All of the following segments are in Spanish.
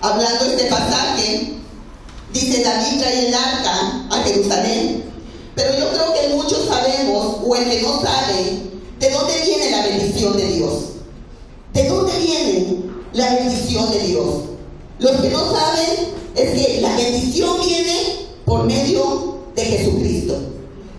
hablando este pasaje, dice: David trae el arca a Jerusalén. Pero yo creo que muchos sabemos, o el que no sabe, de dónde viene la bendición de Dios. ¿De dónde viene la bendición de Dios? Los que no saben es que la bendición viene por medio de Jesucristo.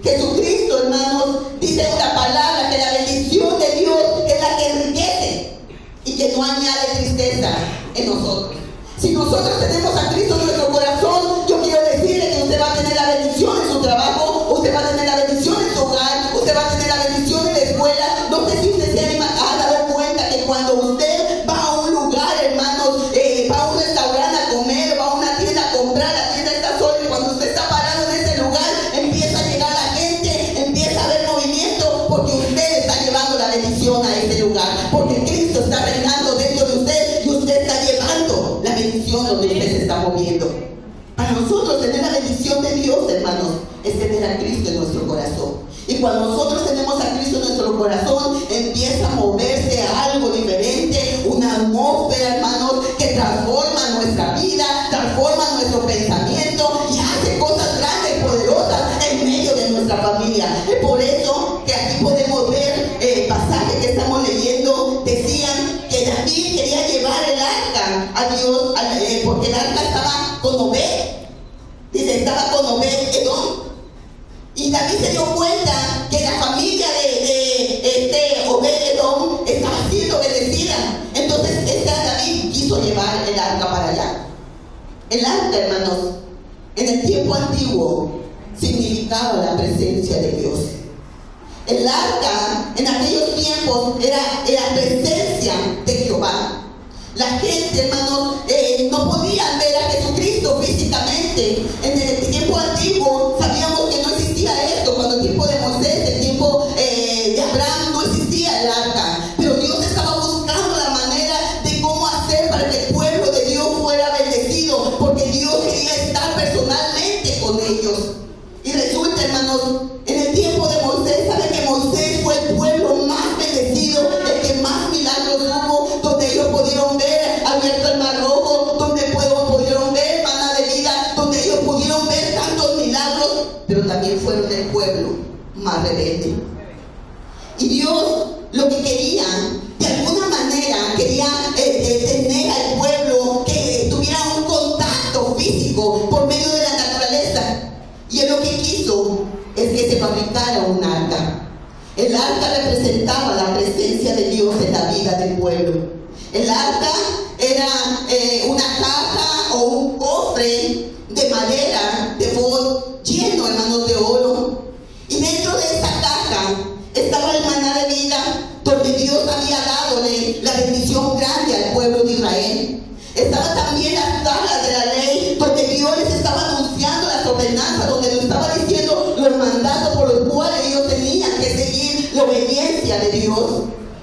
Jesucristo, hermanos, dice una palabra, que la bendición de Dios es la que enriquece y que no añade tristeza en nosotros. Si nosotros tenemos a Cristo en nuestro corazón, yo quiero decirle que usted va a tener la bendición en su trabajo, usted va a tener la bendición en su hogar, usted va a tener la bendición en la escuela. No sé si usted se ha dado cuenta que cuando usted va a un lugar, hermanos, va a un restaurante a comer, va a una tienda a comprar, la tienda está sola, y cuando usted está parado en ese lugar, empieza a llegar la gente, empieza a haber movimiento, porque usted está llevando la bendición a ese lugar, porque Cristo está reinando dentro de usted y usted está llevando la bendición donde usted se está moviendo. Para nosotros tener la bendición de Dios, hermanos, es tener a Cristo en nuestro corazón. Y cuando nosotros tenemos a Cristo en nuestro corazón, empieza a moverse algo diferente, una atmósfera, hermanos, que transforma nuestra vida, transforma nuestro pensamiento y hace cosas grandes y poderosas en medio de nuestra familia. Es por eso que aquí podemos ver el pasaje que estamos leyendo. Decían que David quería llevar el arca a Dios, porque el arca estaba con Obed. Dice, estaba con Obed-Edom. Y David se dio cuenta que la familia de Obed-Edom estaba siendo bendecida. Entonces David quiso llevar el arca para allá. El arca, hermanos, en el tiempo antiguo significaba la presencia de Dios. El arca en aquellos tiempos era la presencia de Jehová. La gente, hermanos, no podían ver a Jesucristo físicamente. En el tiempo antiguo sabíamos que no existía esto. Cuando el tiempo de Moisés, el tiempo de Abraham, no existía el arca. Pero Dios estaba buscando la manera de cómo hacer para que el pueblo de Dios fuera bendecido, porque Dios quería estar personalmente con ellos. Y resulta, hermanos, en el tiempo de Moisés, ¿sabe que Moisés fue el pueblo más bendecido, el que más milagros hubo, donde ellos pudieron ver abierto el mar rojo, donde pudieron ver maná de vida, donde ellos pudieron ver tantos milagros? Pero también fueron el pueblo más rebelde. Y Dios lo que quería, de alguna manera, quería tener al pueblo que tuviera un contacto físico por medio de la naturaleza. Y él lo que quiso es que se fabricara un arca. El arca representaba la presencia de Dios en la vida del pueblo. El arca era una caja o un cofre de madera, de boj, lleno, hermanos, de oro. Y dentro de esa caja estaba el maná de vida, donde Dios había dadole la bendición grande al pueblo de Israel. Estaban también las tablas de la ley, donde Dios les estaba anunciando las ordenanzas, donde les estaba diciendo los mandatos por los cuales ellos tenían que seguir la obediencia de Dios.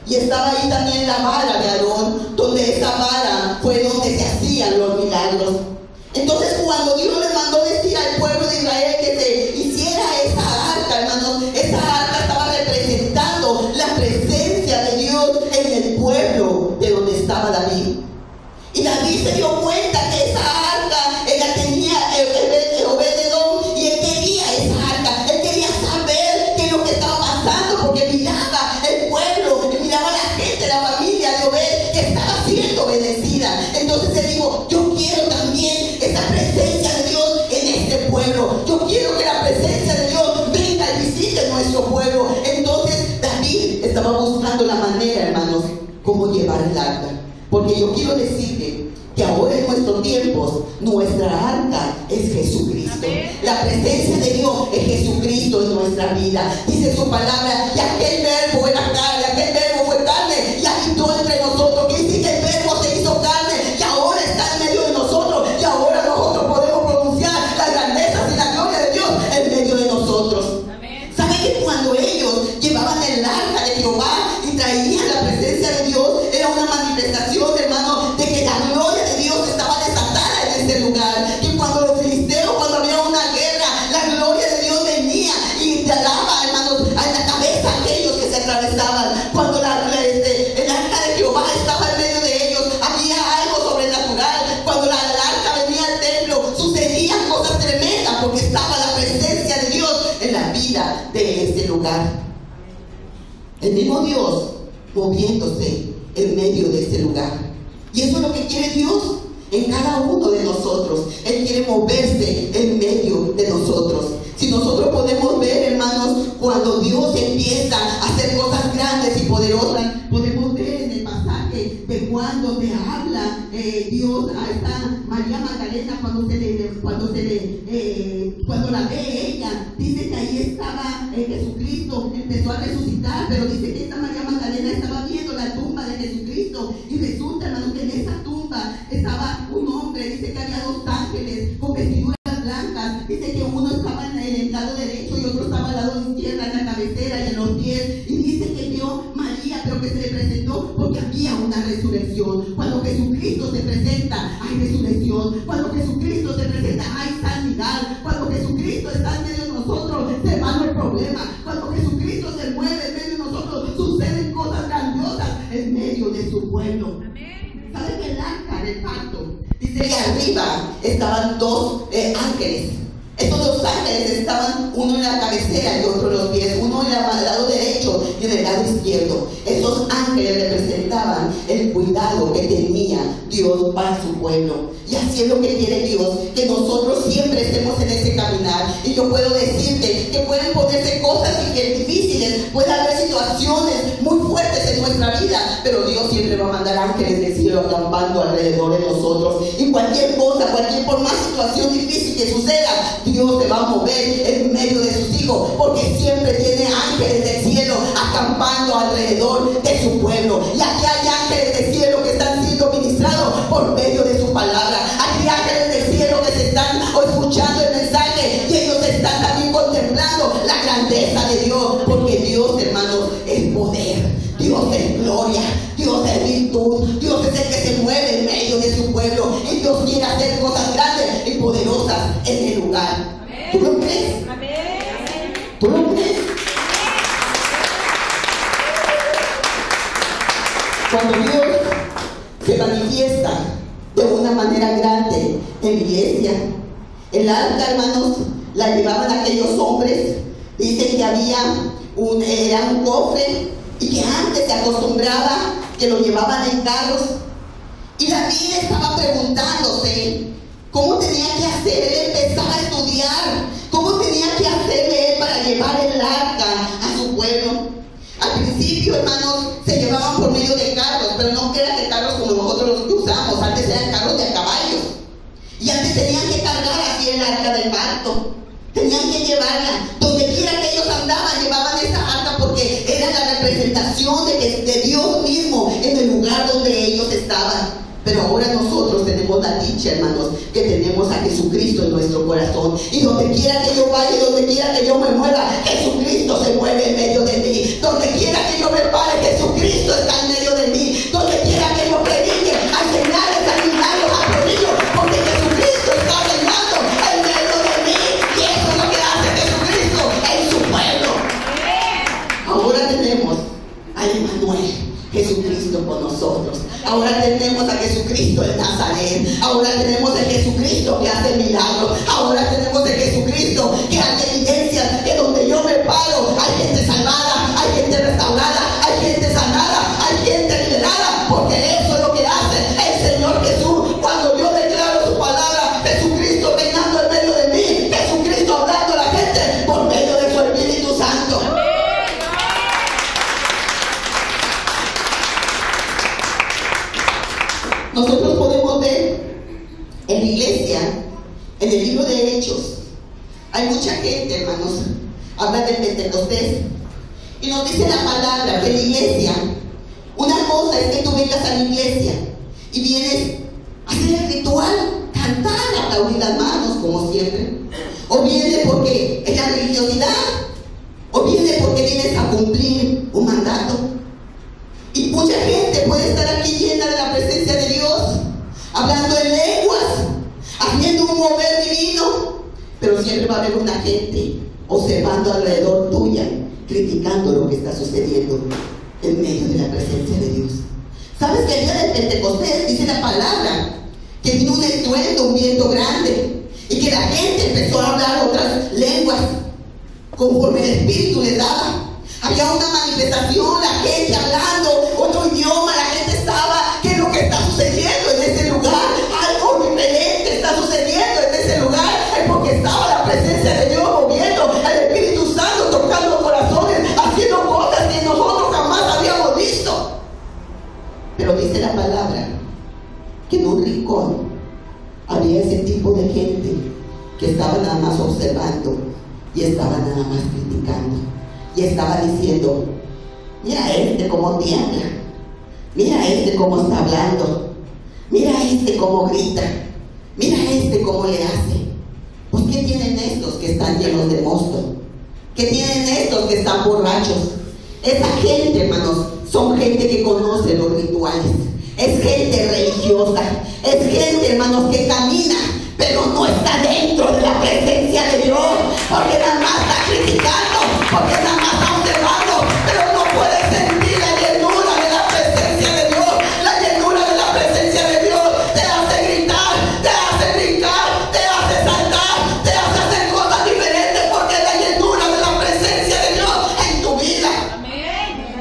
Y estaba ahí también la vara de Aarón, donde esa vara fue donde se hacían los milagros. Entonces, cuando Dios les mandó decir al pueblo de Israel que se hiciera esa arca, hermanos, esa arca estaba representando la presencia de Dios en el pueblo de donde estaba David. Y David se dio cuenta que esa arca ella tenía Obed-Edom, y él quería esa arca. Él quería saber qué es lo que estaba pasando, porque miraba el pueblo, miraba la gente, la familia de Obed, que estaba siendo bendecida. Entonces él dijo: yo quiero también esa presencia de Dios en este pueblo. Yo quiero que la presencia de Dios venga y visite nuestro pueblo. Entonces David estaba buscando la manera, hermanos, cómo llevar el arca. Porque yo quiero decirle que ahora en nuestros tiempos nuestra arca es Jesucristo. La presencia de Dios es Jesucristo en nuestra vida. Dice su palabra: y aquel verbo era carne, aquel verbo fue carne y habitó entre nosotros. Que dice que el verbo se hizo carne y ahora está en medio de nosotros, y ahora nosotros podemos pronunciar las grandezas y la gloria de Dios en medio de nosotros. ¿Sabe que cuando ellos llevaban el arca de Jehová y traían la presencia de Dios, era una manifestación, hermano, de que la gloria de Dios estaba desatada en este lugar? Y cuando los filisteos, cuando había una guerra, la gloria de Dios venía y te daba, hermanos, a la cabeza a aquellos que se atravesaban El mismo Dios moviéndose en medio de ese lugar. Y eso es lo que quiere Dios en cada uno de nosotros. Él quiere moverse en medio de nosotros. Si nosotros podemos ver, hermanos, cuando Dios empieza a hacer cosas grandes y poderosas, podemos ver en el pasaje de Juan donde habla Dios a esta María Magdalena cuando la ve ella, dice que ahí estaba Jesucristo, empezó a resucitar, pero dice que esta María Magdalena estaba viendo la tumba de Jesucristo y resulta, hermanos, que en esa tumba estaba un hombre, dice que había 2 ángeles con vestiduras blancas, dice que uno estaba en el lado derecho y otro estaba al lado izquierdo, en la cabecera y en los pies, y dice que vio María, pero que se le presentó porque había una resurrección. Cuando Jesucristo se presenta, hay resurrección. Cuando Jesucristo se presenta, hay sanidad. Cuando Jesucristo está en medio de nosotros, se va el problema. Cuando Jesucristo se mueve en medio de nosotros, suceden cosas grandiosas en medio de su pueblo. ¿Sabe que el arca del pacto? Dice que arriba estaban 2 ángeles. Estos 2 ángeles estaban, uno en la cabecera y otro en los pies, uno en el lado derecho y en el lado izquierdo. Estos ángeles representaban el cuidado que tenía Dios para su pueblo. Y así es lo que quiere Dios, que nosotros siempre estemos en ese caminar. Y yo puedo decirte que pueden ponerse cosas difíciles, puede haber situaciones muy fuertes en nuestra vida, pero Dios siempre va a mandar ángeles del cielo acampando alrededor de nosotros. Y cualquier cosa, por más situación difícil que suceda, Dios se va a mover en medio de sus hijos, porque siempre tiene ángeles del cielo acampando alrededor de su pueblo. Y aquí hay ángeles del cielo que están siendo ministrados por medio de su palabra. Aquí hay ángeles del cielo que se están escuchando el mensaje y ellos están también contemplando la grandeza de Dios, porque Dios, hermanos, es poder, Dios es gloria, Dios es virtud, Dios es el que se mueve en medio de su pueblo y Dios quiere hacer cosas grandes y poderosas en el lugar. ¿Tú lo crees? ¿Tú lo crees? Cuando Dios se manifiesta de una manera grande en la iglesia, el arca, hermanos, la llevaban aquellos hombres. Dice que era un cofre y que antes se acostumbraba que lo llevaban en carros. Y David estaba preguntándose cómo tenía que hacer. Él empezaba a estudiar cómo tenía que hacerle él para llevar el arca a su pueblo. Al principio, hermanos, se llevaban por medio de carros, pero no eran de carros como nosotros los que usamos. Antes eran carros de caballos. Y antes tenían que cargar así el arca del pacto. Tenían que llevarla. Donde quiera que ellos andaban, llevaban esa arca porque era la representación de Dios mismo en el lugar donde ellos estaban. Pero ahora nosotros tenemos la dicha, hermanos, que tenemos a Jesucristo en nuestro corazón. Y donde quiera que yo vaya, donde quiera que yo me mueva, Jesucristo se mueve en medio de mí. Donde quiera que yo me pare, Jesucristo está en medio de mí. Donde quiera que yo predique, hay señales, hay milagros, hay prodigios, porque Jesucristo está reinando en medio de mí. Y eso es lo que hace Jesucristo en su pueblo. Ahora tenemos a Emmanuel, Jesucristo con nosotros. Ahora tenemos a Jesucristo en Nazaret. Ahora tenemos a Jesucristo que hace milagros. Ahora tenemos a Jesucristo que hace evidencias que donde yo me paro hay gente salvada, hay gente restaurada, hay gente sanada, hay gente liberada, porque eso es lo que hace el Señor Jesús. Cuando yo declaro su palabra, Jesucristo reinando en medio de mí, Jesucristo hablando a la gente por medio de su Espíritu Santo. Nosotros podemos ver en la iglesia, en el libro de Hechos, hay mucha gente, hermanos, habla del Pentecostés y nos dice la palabra que en la iglesia, una cosa es que tú vengas a la iglesia y vienes a hacer el ritual, cantar, aplaudir las manos como siempre, o viene porque es la religiosidad, o viene porque vienes a cumplir un mandato. Y mucha gente puede estar aquí llena de la presencia de Dios, hablando en lenguas, haciendo un mover divino, pero siempre va a haber una gente observando alrededor tuya, criticando lo que está sucediendo en medio de la presencia de Dios. ¿Sabes que el día del Pentecostés dice la palabra que vino un estruendo, un viento grande, y que la gente empezó a hablar otras lenguas conforme el Espíritu les daba? Había una manifestación, la gente hablando otro idioma, la gente estaba, ¿qué es lo que está sucediendo en ese lugar? Algo diferente está sucediendo en ese lugar, es porque estaba la presencia de Dios moviendo, el Espíritu Santo tocando corazones, haciendo cosas que nosotros jamás habíamos visto. Pero dice la palabra que en un rincón había ese tipo de gente que estaba nada más observando y estaba nada más criticando y estaba diciendo: mira cómo tiembla, mira cómo está hablando, mira cómo grita, mira cómo le hace. Pues ¿qué tienen estos que están llenos de mosto? ¿Qué tienen estos que están borrachos? Esa gente, hermanos, son gente que conoce los rituales, es gente religiosa, es gente, hermanos, que camina, pero no está dentro de la presencia de Dios, porque nada más está criticando, porque nada más está observando, pero no puede sentir la llenura de la presencia de Dios. La llenura de la presencia de Dios te hace gritar, te hace brincar, te hace saltar, te hace hacer cosas diferentes, porque es la llenura de la presencia de Dios en tu vida.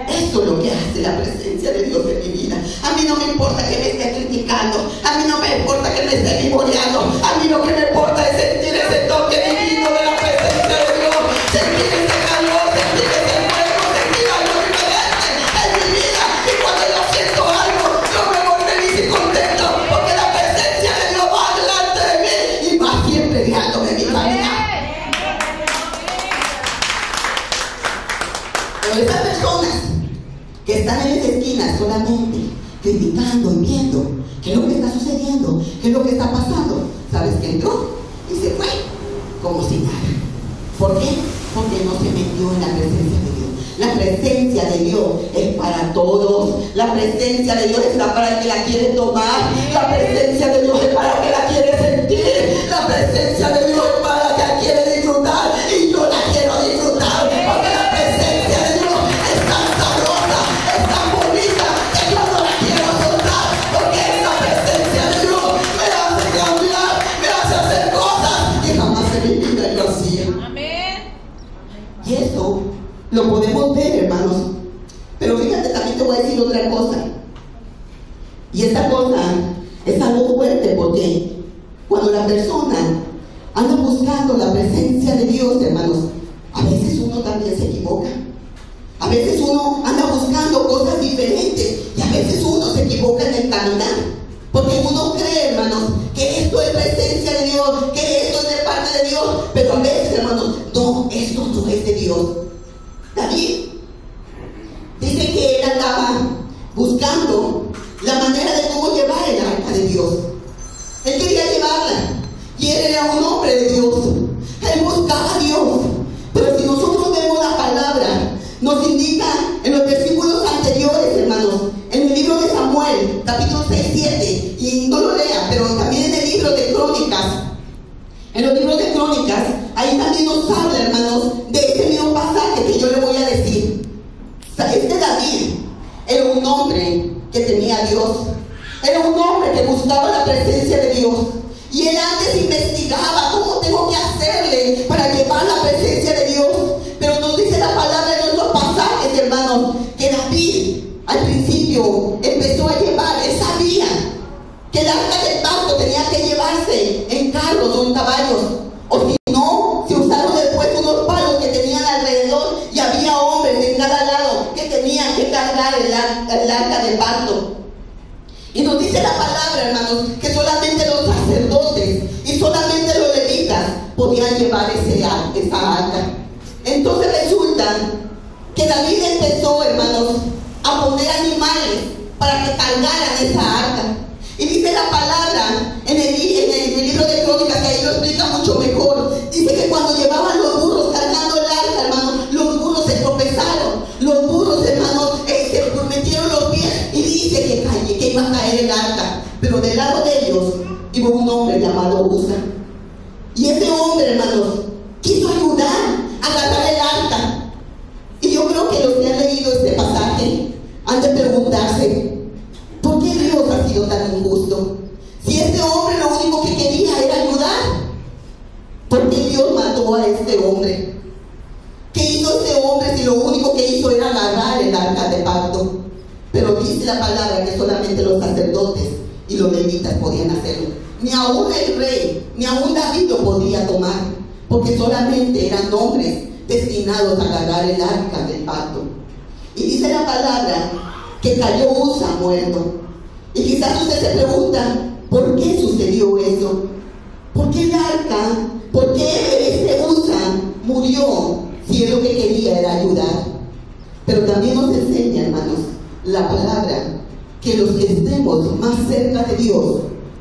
Eso es lo que hace la presencia de Dios en mi vida. A mí no me importa que me esté criticando, a mí no me importa que me esté vivoreando, a mí lo que me importa es sentir ese toque divino de la presencia de Dios, sentir ese calor, sentir ese fuego, sentir algo diferente en mi vida. Y cuando yo siento algo, yo me voy feliz y contento, porque la presencia de Dios va delante de mí y va siempre guiándome en mi camino. Pero esas personas que están en esa esquina solamente criticando y viendo qué es lo que está sucediendo, qué es lo que está pasando, ¿sabes qué? Entró y se fue como si nada. ¿Por qué? Porque no se metió en la presencia de Dios. La presencia de Dios es para todos. La presencia de Dios está para el que la quiere tomar. La presencia de Dios es para el que la quiere sentir. La presencia de Dios es para el que la quiere disfrutar. Y yo la quiero disfrutar, porque la presencia de Dios es tan sabrosa, es tan bonita, que yo no la quiero soltar, porque esa presencia de Dios me hace cambiar, me hace hacer cosas que jamás en mi vida yo hacía. Y eso lo podemos ver, hermanos. Pero fíjate, también te voy a decir otra cosa. Y esta cosa es algo fuerte, porque cuando la persona anda buscando la presencia de Dios, hermanos, a veces uno también se equivoca. A veces uno anda buscando cosas diferentes y a veces uno se equivoca en el caminar. Porque uno cree, hermanos, que esto es presencia de Dios, que esto es de parte de Dios, pero a veces, hermanos, no, esto no es de Dios. David dice que él andaba buscando la manera de cómo llevar el arca de Dios. Él quería llevarla y él era un hombre de Dios. Él buscaba a Dios. Pero si nosotros vemos la palabra, nos indica en los versículos anteriores, hermanos, en el libro de Samuel, capítulo 6, 7, y no lo lea, pero también en el libro de Crónicas, en los libros de Crónicas, ahí también nos habla, hermanos, de ese mismo pasaje que yo le voy a decir. Este David era un hombre que tenía a Dios, era un hombre que buscaba la presencia de Dios, y él antes investigaba cómo tengo que hacerle para llevar la presencia de Dios. Pero nos dice la palabra en otros pasajes, hermanos, que David al principio empezó a llevar, él sabía que el arca del pacto tenía que llevarse en carros o en caballos, o si no, se usaron después unos palos que tenían alrededor y había hombres en cada lado que tenían que cargar el arca del pacto. Y nos dice la palabra, hermanos, que solamente los sacerdotes y solamente los levitas podían llevar esa arca. Entonces resulta que David empezó, hermanos, a poner animales para que cargaran esa arca. Y dice la palabra en el libro de Crónicas, que ahí lo explica mucho mejor. Dice que cuando llevaban los burros cargando el arca, hermanos, los burros se tropezaron. Los burros, hermanos, se metieron los pies y dice que iba a caer el arca. Pero del lado de ellos iba un hombre llamado Usa. Y ese hombre, hermanos, quiso ayudar a agarrar el arca. Y yo creo que los que han leído este pasaje han de preguntarse: ¿por qué Dios ha sido tan injusto? Si este hombre lo único que quería era ayudar, ¿por qué Dios mató a este hombre? ¿Qué hizo este hombre si lo único que el arca de pacto, pero dice la palabra que solamente los sacerdotes y los levitas podían hacerlo. Ni aún el rey, ni aún David lo podía tomar, porque solamente eran hombres destinados a agarrar el arca del pacto. Y dice la palabra que cayó Usa muerto. Y quizás usted se pregunta, ¿por qué sucedió eso? ¿Por qué el arca? ¿Por qué Usa murió si él lo que quería era ayudar? Pero también nos enseña, hermanos, la palabra que los que estemos más cerca de Dios,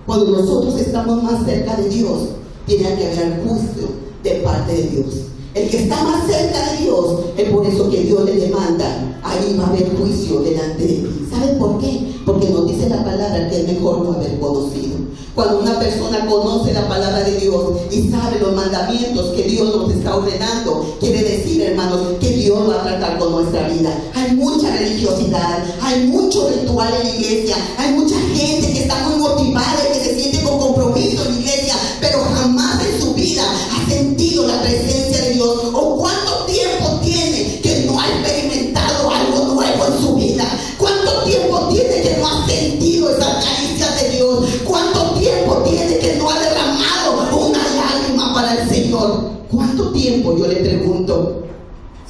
cuando nosotros estamos más cerca de Dios, tiene que haber juicio de parte de Dios. El que está más cerca de Dios, es por eso que Dios le demanda, ahí va a haber juicio delante de ti. ¿Saben por qué? Porque nos dice la palabra que es mejor no haber conocido. Cuando una persona conoce la palabra de Dios y sabe los mandamientos que Dios nos está ordenando, quiere decir, hermanos, que Dios va a tratar con nuestra vida. Hay mucha religiosidad, hay mucho ritual en la iglesia, hay mucha gente que está muy motivada y que se siente con compromiso en la iglesia, pero jamás en su vida ha sentido la presencia de Dios. ¿O cuánto tiempo tiene que no ha experimentado algo nuevo en su vida? ¿Cuánto tiempo tiene que no ha sentido esas caricias de Dios? ¿Cuánto tiempo tiene que no ha derramado una lágrima para el Señor? ¿Cuánto tiempo? Yo le pregunto.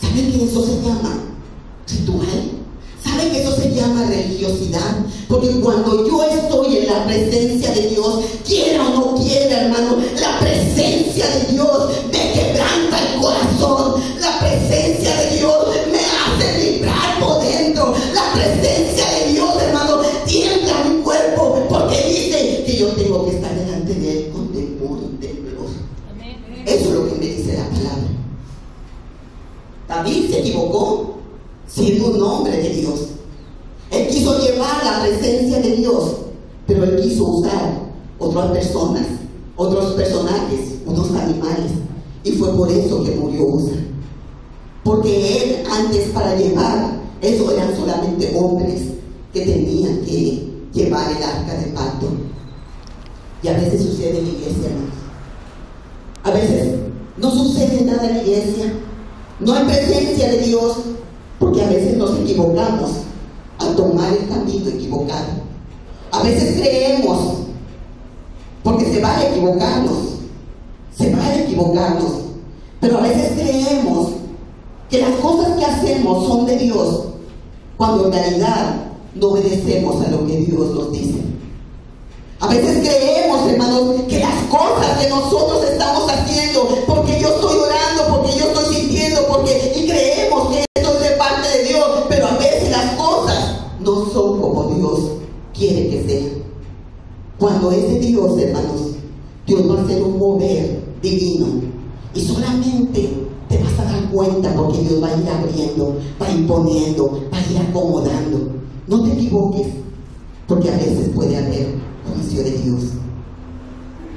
¿Saben que eso se llama ritual? ¿Saben que eso se llama religiosidad? Porque cuando yo estoy en la presencia de Dios, quiera o no quiera, hermano, la presencia de Dios me quebranta el corazón. La presencia de Dios me hace vibrar por dentro. La presencia de Dios, hermano, tiembla mi cuerpo, porque dice que yo tengo que estar delante de Él con temor y temblor. Eso es lo que me dice la palabra. David se equivocó siendo un hombre de Dios. Él quiso llevar la presencia de Dios, pero él quiso usar otras personas, otros personajes, unos animales, y fue por eso que murió Usa. Porque él antes, para llevar, eso eran solamente hombres que tenían que llevar el arca del pacto. Y a veces sucede en la iglesia, hermanos. A veces no sucede nada en la iglesia, no hay presencia de Dios, porque a veces nos equivocamos al tomar el camino equivocado. A veces creemos, porque se vale equivocarnos, pero a veces creemos que las cosas que hacemos son de Dios, cuando en realidad no obedecemos a lo que Dios nos dice. A veces creemos, hermanos, que las cosas que nosotros estamos haciendo, porque yo estoy orando, porque yo estoy sintiendo, y creemos que esto es de parte de Dios, pero a veces las cosas no son como Dios quiere que sean. Cuando es de Dios, hermanos, Dios va a hacer un mover divino, y solamente te vas a dar cuenta, porque Dios va a ir abriendo, va a ir poniendo, va a ir acomodando. No te equivoques, porque a veces puede haber juicio de Dios.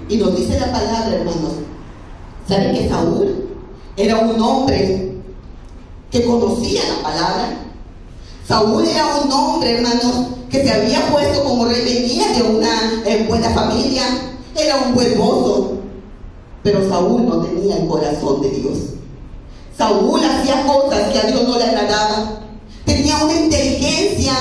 Y nos dice la palabra, hermanos, ¿saben que Saúl era un hombre que conocía la palabra? Saúl era un hombre, hermanos, que se había puesto como rey, venía de una buena familia, era un buen mozo, pero Saúl no tenía el corazón de Dios. Saúl hacía cosas que a Dios no le agradaban, tenía una inteligencia,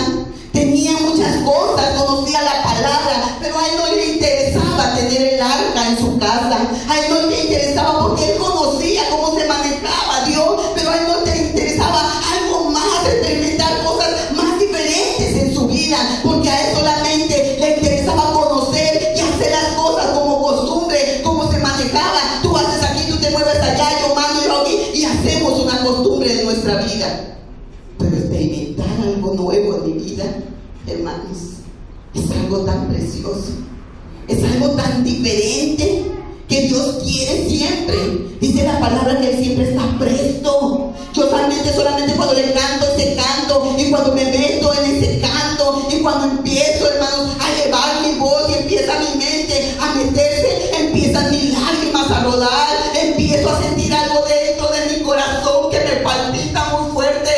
tenía muchas cosas, conocía la palabra, pero a él no le interesaba tener el arca en su casa. A él no le interesaba, porque él conocía cómo se manejaba Dios, pero a él no le interesaba algo más, experimentar cosas más diferentes en su vida, porque a él solamente le interesaba conocer y hacer las cosas como costumbre, como se manejaba. Tú haces aquí, tú te mueves allá, yo mando, yo aquí, y hacemos una costumbre de nuestra vida. Pero experimentar algo nuevo en mi vida, hermanos, es algo tan precioso, es algo tan diferente, que Dios quiere siempre. Dice la palabra que Él siempre está presto. Yo solamente cuando le canto ese canto, y cuando me meto en ese canto, y cuando empiezo, hermanos, a elevar mi voz, y empieza mi mente a meterse, empiezan mis lágrimas a rodar, empiezo a sentir algo dentro de mi corazón que me palpita muy fuerte,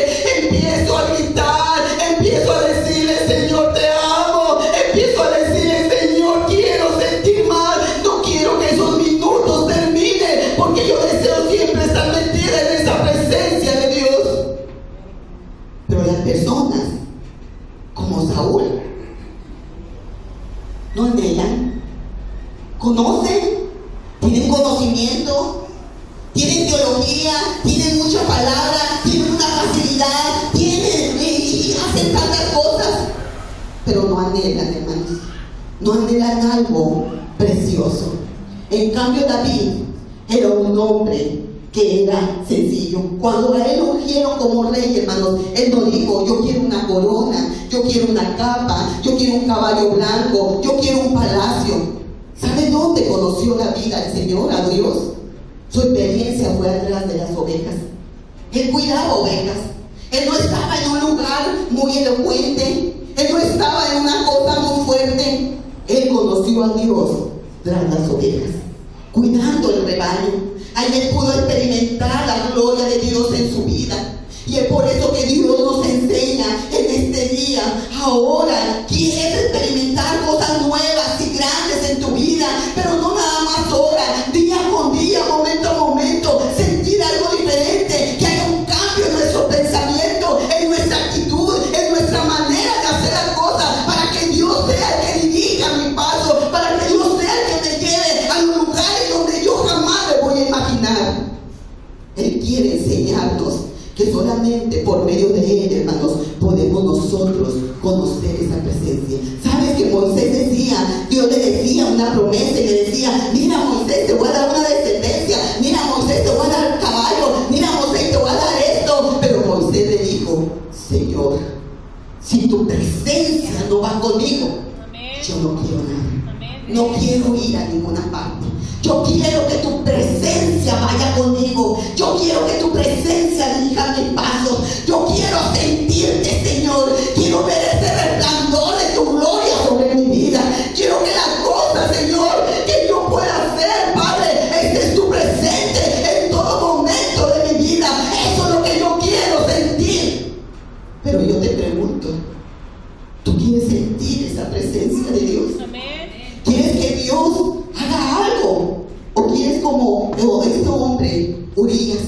empiezo a gritar, empiezo a decirle: Señor, te amo, empiezo a decirle: Señor, quiero sentir más, no quiero que esos minutos terminen, porque yo deseo siempre estar metida en esa presencia de Dios. Pero las ¿No anhelan? ¿Conocen? ¿Tienen conocimiento? ¿Tienen teología? ¿Tienen mucha palabra? ¿Tienen una facilidad? ¿Tienen y hacen tantas cosas? Pero no anhelan, hermanos. No anhelan algo precioso. En cambio, David era un hombre que era sencillo. Cuando a él lo ungieron como rey, hermanos, él no dijo: yo quiero una corona, yo quiero una capa, yo quiero un caballo blanco, yo quiero un palacio. ¿Sabe dónde conoció David al Señor, a Dios? Su experiencia fue atrás de las ovejas. Él cuidaba ovejas. Él no estaba en un lugar muy elocuente. Él no estaba en una cosa muy fuerte. Él conoció a Dios tras las ovejas, cuidando el rebaño. Ahí él pudo experimentar la gloria de Dios en su vida. Y es por eso que Dios nos enseña en este día: ahora quieres experimentar cosas nuevas y grandes en tu vida, pero no nada más ahora, día con día, momento a momento, sentir algo diferente, que haya un cambio en nuestro pensamiento, en nuestra actitud, en nuestra manera de hacer las cosas, para que Dios sea el que dirija mi paso, para que Dios sea el que me lleve a los lugares donde yo jamás me voy a imaginar. Él quiere enseñarnos que solamente por medio de Él, hermanos, podemos nosotros conocer esa presencia. ¿Sabes que Moisés decía, Dios le decía una promesa y le decía: mira, Moisés, te voy a dar una descendencia, mira, Moisés, te voy a dar caballo, mira, Moisés, te voy a dar esto? Pero Moisés le dijo: Señor, si tu presencia no va conmigo, yo no quiero nada. No quiero ir a ninguna parte. Yo quiero que tu presencia vaya conmigo. Yo quiero que tu presencia dirija mis pasos. Yo quiero sentirte, Señor. Quiero ver ese resplandor de tu gloria sobre mi vida. Quiero que las cosas, Señor, que yo pueda hacer, Padre, estés tú presente en todo momento de mi vida. Eso es lo que yo quiero sentir. Pero yo te pregunto, ¿tú quieres sentir esa presencia de Dios? ¿Quieres que Dios haga algo? ¿O quieres como este hombre, Urías,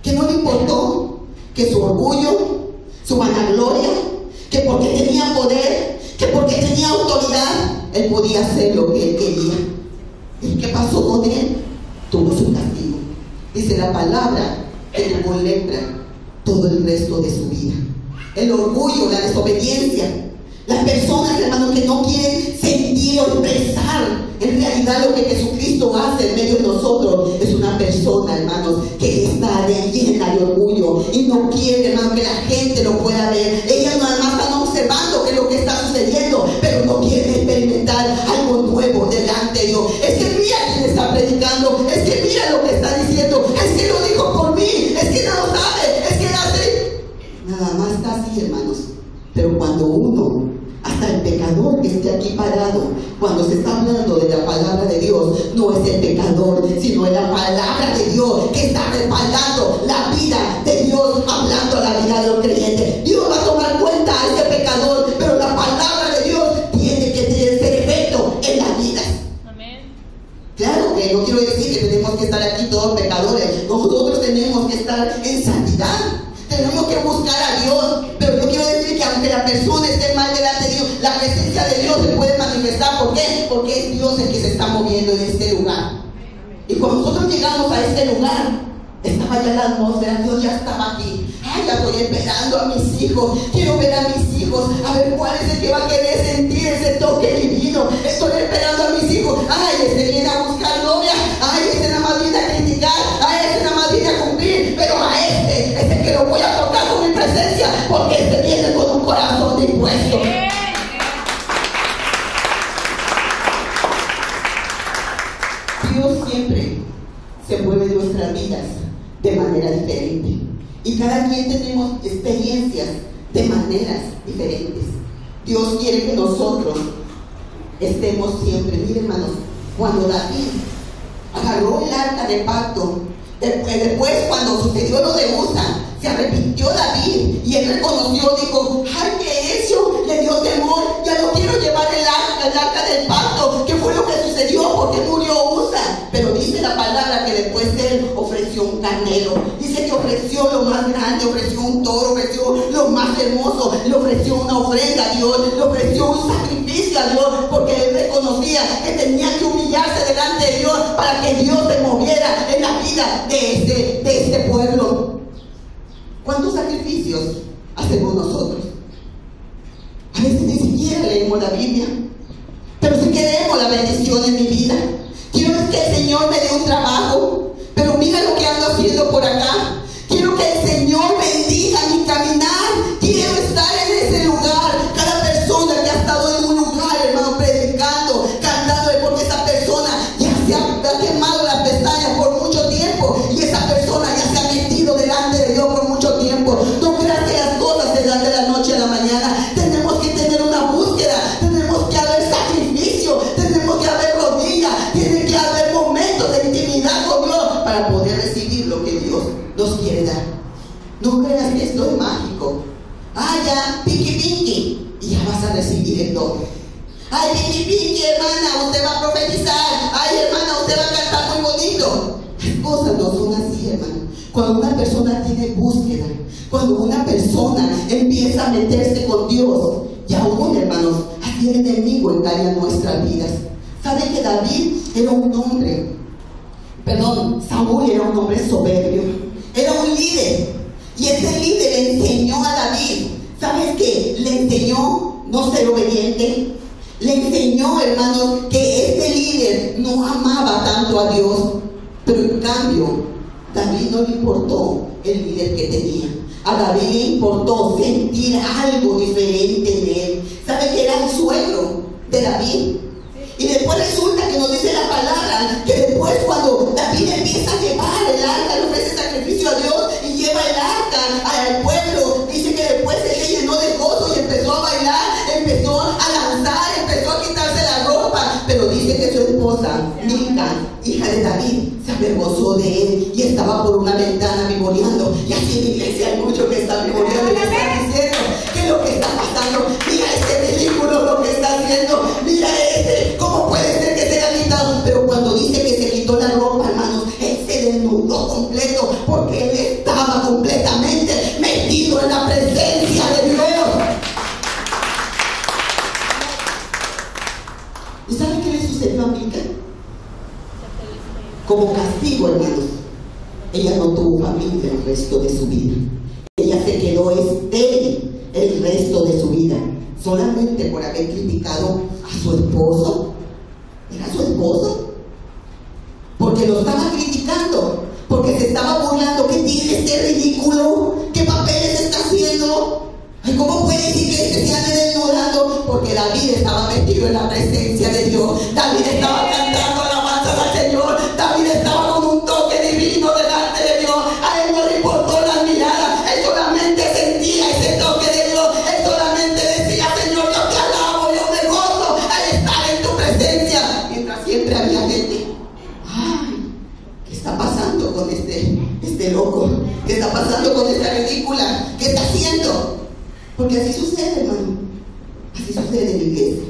que no le importó, que su orgullo, su vanagloria, que porque tenía poder, que porque tenía autoridad, él podía hacer lo que él quería? ¿Y qué pasó con él? Tuvo su castigo. Dice la palabra que tuvo lepra todo el resto de su vida. El orgullo, la desobediencia. Las personas, hermanos, que no quieren sentir o expresar en realidad lo que Jesucristo hace en medio de nosotros, es una persona, hermanos, que está llena de orgullo y no quiere, hermanos, que la gente lo pueda ver. Ellas nada más están observando qué es lo que está sucediendo, pero no quieren experimentar algo nuevo delante de Dios. Es que mira quién está predicando, es que mira lo que está diciendo, es que lo dijo por mí, es que no lo sabe, es que hace. Nada más está así, hermanos. Pero cuando uno, hasta el pecador que esté aquí parado, cuando se está hablando de la palabra de Dios, no es el pecador, sino es la palabra de Dios que está respaldando la vida de Dios, hablando a la vida de los creyentes. Dios va a tomar cuenta a ese pecador, pero la palabra de Dios tiene que ser efecto en la vida. Amén. Claro que no quiero decir que tenemos que estar aquí todos pecadores. Nosotros tenemos que estar en santidad. Tenemos que buscar a Dios, pero yo quiero decir que aunque la persona esté mal delante de Dios, la presencia de Dios se puede manifestar. ¿Por qué? Porque es Dios el que se está moviendo en este lugar. Y cuando nosotros llegamos a este lugar, estaba ya la atmósfera, Dios ya estaba aquí. Ay, ya estoy esperando a mis hijos, quiero ver a mis hijos, a ver cuál es el que va a querer sentir ese toque divino. Estoy esperando a mis hijos. Ay, este viene a buscar novia, ay, este nada más viene a criticar, ay, este nada más viene a cumplir, pero a este es el que lo voy a tocar con mi presencia, porque este viene con un corazón dispuesto. Dios siempre se mueve en nuestras vidas de manera diferente, y cada quien tenemos experiencias de maneras diferentes. Dios quiere que nosotros estemos siempre. Miren, hermanos, cuando David agarró el arca del pacto, después cuando sucedió lo de Usa, se arrepintió David y él reconoció, dijo: ay, ¿qué he hecho? Le dio temor, ya no quiero llevar el arca del pacto. ¿Qué fue lo que sucedió? Porque murió Usa. Pero dice la palabra que después él ofreció un un carnero, dice que ofreció lo más grande, ofreció un toro, ofreció lo más hermoso, le ofreció una ofrenda a Dios, le ofreció un sacrificio a Dios, porque él reconocía que tenía que humillarse delante de Dios para que Dios se moviera en la vida de este pueblo. ¿Cuántos sacrificios hacemos nosotros? A veces ni siquiera leemos la Biblia, pero si queremos la bendición en mi vida, quiero que el Señor me dé un trabajo, pero mira lo que ando haciendo por acá. Quiero que el Señor bendiga mi caminar. Quiero estar en ese lugar. Cada persona que ha estado en un lugar, hermano, predicando, cantando, porque esa persona ya se ha quemado las pestañas por mucho tiempo, y esa persona ya se ha metido delante de Dios por mucho tiempo. No creas que las cosas se dan de la noche a la mañana. Tenemos que tener una búsqueda, tenemos que haber sacrificio, tenemos que haber rodillas, tiene que haber momentos de intimidad con Dios para poder recibir lo que Dios nos quiere dar. No creas que esto es mágico. Ya, piqui piqui, y ya vas a recibir el don. Ay, piqui piqui, hermana, usted va a profetizar. Ay, hermana, usted va a cantar muy bonito. Las cosas no son así, hermano. Cuando una persona tiene búsqueda, cuando una persona empieza a meterse con Dios, y aún, hermanos, así el enemigo engaña nuestras vidas. ¿Sabe que David era un hombre? Saúl era un hombre soberbio, era un líder, y ese líder le enseñó a David, ¿sabes qué? Le enseñó no ser obediente, le enseñó, hermanos, que este líder no amaba tanto a Dios, pero en cambio, David no le importó el líder que tenía. A David le importó sentir algo diferente en él. ¿Sabe que era el suegro de David? Y después resulta que nos dice la palabra que después, cuando David empieza a llevar el arca, le ofrece sacrificio a Dios y lleva el arca al pueblo, dice que después él se llenó de gozo y empezó a bailar, empezó a lanzar, empezó a quitarse la ropa. Pero dice que su esposa, Mica, hija de David, se avergonzó de él y estaba por una ventana vivoreando. Y así en la iglesia hay muchos que están vivoreando y están diciendo que lo que está pasando, mira este ridículo lo que está haciendo, mira ¿cómo puede ser que se haya quitado? Pero cuando dice que se quitó la ropa, hermanos, él se desnudó completo, porque él estaba completamente metido en la presencia de Dios. ¿Y saben qué le sucedió a Mica? Como castigo, hermanos, ella no tuvo familia el resto de su vida. Ella se quedó estéril el resto de su vida, solamente por haber criticado a su esposo. ¿Era su esposo? Porque lo estaba criticando, porque se estaba burlando. ¿Qué tiene este ridículo? ¿Qué papeles está haciendo? Ay, ¿cómo puede decir que se ande desnudando? Porque David estaba metido en la presencia de Dios. David estaba cantando alabanzas al Señor. David estaba con un toque divino delante de Dios. A él no le importó las miradas, él solamente sentía ese toque de Dios. Él solamente decía: Señor, yo te alabo, yo me gozo al estar en tu presencia. Mientras siempre había gente: ay, ¿qué está pasando con este loco? ¿Qué está pasando con esta ridícula? ¿Qué está haciendo? Porque así sucede, hermano. Así sucede en la iglesia.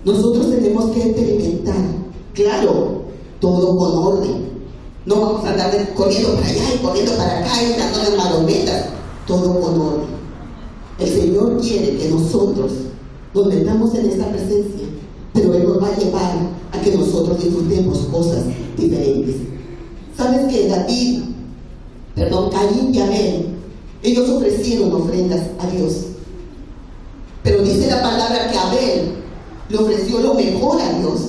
Nosotros tenemos que experimentar, claro, todo con orden. No vamos a andar corriendo para allá y corriendo para acá y dándole marometas. Todo con orden. El Señor quiere que nosotros nos metamos en esta presencia, pero Él nos va a llevar a que nosotros disfrutemos cosas diferentes. ¿Sabes que Caín y Abel, ellos ofrecieron ofrendas a Dios? Pero dice la palabra que Abel le ofreció lo mejor a Dios.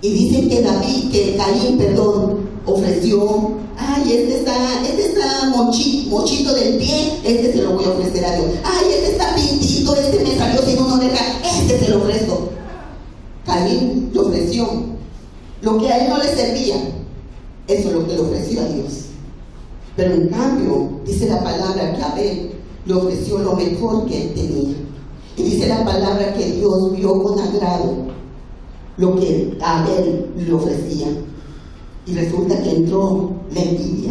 Y dicen que Caín, ofreció: ay, este está mochito del pie, este se lo voy a ofrecer a Dios. Ay, este está pintito, este me salió sin una oreja, este se lo ofrezco. Caín le ofreció lo que a él no le servía, eso es lo que le ofreció a Dios. Pero en cambio, dice la palabra que Abel le ofreció lo mejor que él tenía. Y dice la palabra que Dios vio con agrado lo que Abel le ofrecía. Y resulta que entró la envidia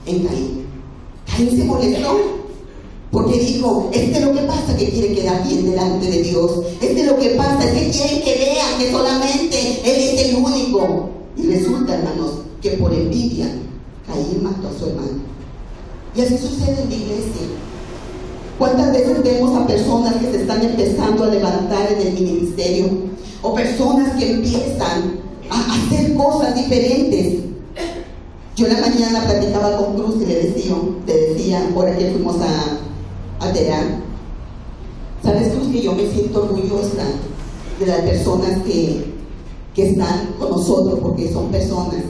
en Caín. Caín se molestó porque dijo: es lo que pasa, que quiere quedar bien delante de Dios. Es lo que pasa, es que quieren que vean que solamente Él es el único. Y resulta, hermanos, que por envidia Caín mató a su hermano. Y así sucede en la iglesia. ¿Cuántas veces vemos a personas que se están empezando a levantar en el ministerio? O personas que empiezan a hacer cosas diferentes. Yo en la mañana platicaba con Cruz y le decía, ahora que fuimos a Terán, ¿sabes, Cruz, que yo me siento orgullosa de las personas que están con nosotros? Porque son personas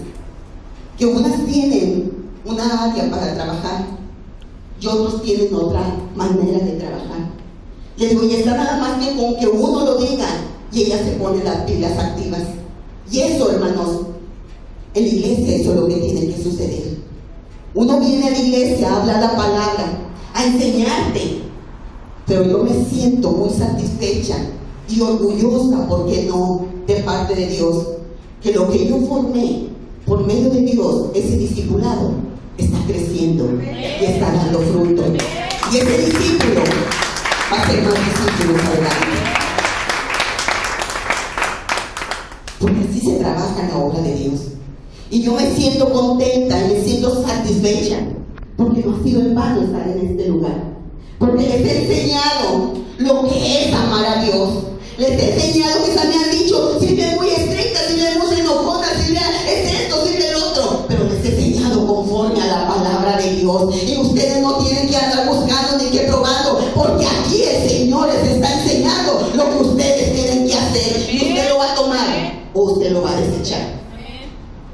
que unas tienen una área para trabajar y otros tienen otra manera de trabajar. Les digo, y está nada más que con que uno lo diga y ella se pone las pilas activas. Y eso, hermanos, en la iglesia eso es lo que tiene que suceder. Uno viene a la iglesia a hablar la palabra, a enseñarte, pero yo me siento muy satisfecha y orgullosa, ¿por qué no?, de parte de Dios, que lo que yo formé por medio de Dios, ese discipulado, está creciendo y está dando fruto. Y ese discípulo va a ser más discípulos adelante. Porque así se trabaja en la obra de Dios. Y yo me siento contenta y me siento satisfecha, porque no ha sido en vano estar en este lugar. Porque les he enseñado lo que es amar a Dios. Les he enseñado, quizás me han dicho, si es muy estricta, si es muy enojona, si es esto, si es el otro. Pero les he enseñado conforme a la palabra de Dios. Y ustedes no tienen que andar buscando ni que probando, porque aquí el Señor les está enseñando lo que ustedes tienen que hacer. Y usted lo va a tomar o usted lo va a desechar.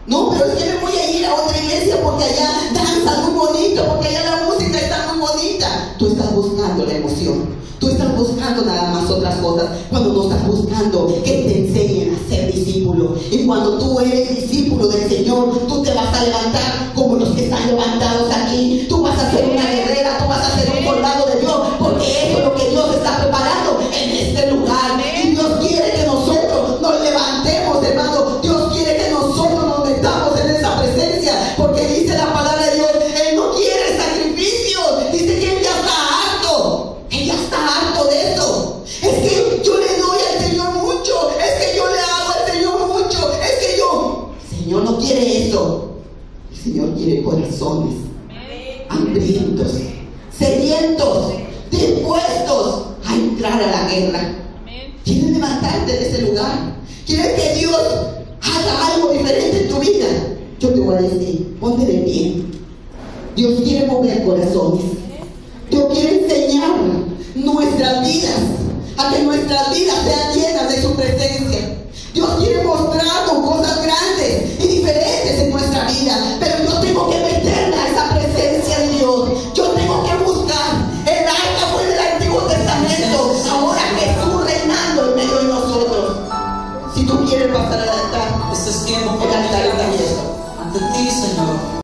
No, pero es que me voy a ir a otra iglesia porque allá danzan muy bonito, porque allá la música está muy bonita. Tú estás buscando la emoción. Tú estás buscando nada más otras cosas, cuando no estás buscando que te enseñen a ser discípulo. Y cuando tú eres discípulo del Señor, tú te vas a levantar como los que están levantados aquí. Tú vas a ser una guerrera, tú vas a ser un soldado de Dios, porque eso es lo que Dios está preparando en este lugar. Y Dios quiere que nosotros nos levantemos, hermano. Dios quiere que nosotros nos metamos en esa presencia, porque dice la palabra de Dios, Él no quiere sacrificios. Dice que Él ya está harto. Él ya está harto de eso. Es que yo le doy al Señor mucho, es que yo le hago al Señor mucho, es que yo... El Señor no quiere eso. El Señor quiere corazones hambrientos, sedientos, dispuestos a entrar a la guerra. ¿Quieres levantarte de ese lugar? ¿Quieres que Dios haga algo diferente en tu vida? Yo te voy a decir, ponte de pie. Dios quiere mover corazones. Dios quiere enseñar nuestras vidas, a que nuestras vidas sean llenas de su presencia. Dios quiere mostrarnos cosas grandes y diferentes en nuestra vida, pero yo tengo que meterme a esa presencia de Dios. Yo tengo que buscar. El arca fue del Antiguo Testamento, ahora Jesús reinando en medio de nosotros. Si tú quieres pasar al altar, el altar está abierto. Ante ti, Señor.